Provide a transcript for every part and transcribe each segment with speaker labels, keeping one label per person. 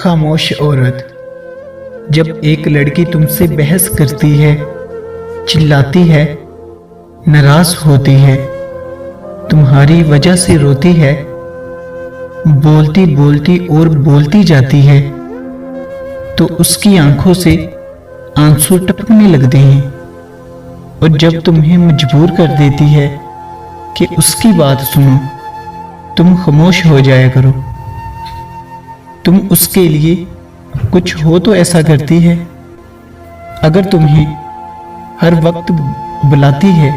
Speaker 1: खामोश औरत। जब एक लड़की तुमसे बहस करती है, चिल्लाती है, नाराज होती है, तुम्हारी वजह से रोती है, बोलती बोलती और बोलती जाती है, तो उसकी आंखों से आंसू टपकने लगते हैं। और जब तुम्हें मजबूर कर देती है कि उसकी बात सुनो, तुम खामोश हो जाया करो। तुम उसके लिए कुछ हो तो ऐसा करती है। अगर तुम्हें हर वक्त बुलाती है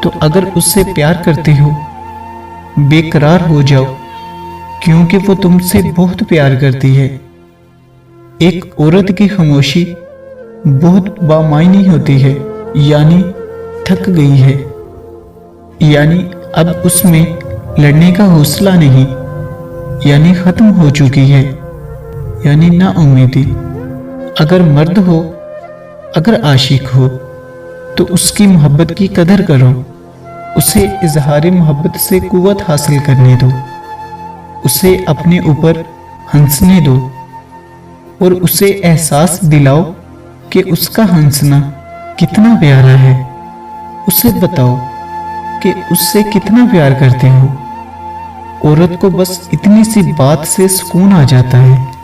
Speaker 1: तो अगर उससे प्यार करते हो, बेकरार हो जाओ, क्योंकि वो तुमसे बहुत प्यार करती है। एक औरत की खामोशी बहुत बामायनी होती है, यानी थक गई है, यानी अब उसमें लड़ने का हौसला नहीं, यानी खत्म हो चुकी है, यानी ना उम्मीदी। अगर मर्द हो, अगर आशिक हो, तो उसकी मोहब्बत की कदर करो। उसे इजहार मोहब्बत से कुव्वत हासिल करने दो, उसे अपने ऊपर हंसने दो और उसे एहसास दिलाओ कि उसका हंसना कितना प्यारा है। उसे बताओ कि उससे कितना प्यार करते हो। औरत को बस इतनी सी बात से सुकून आ जाता है।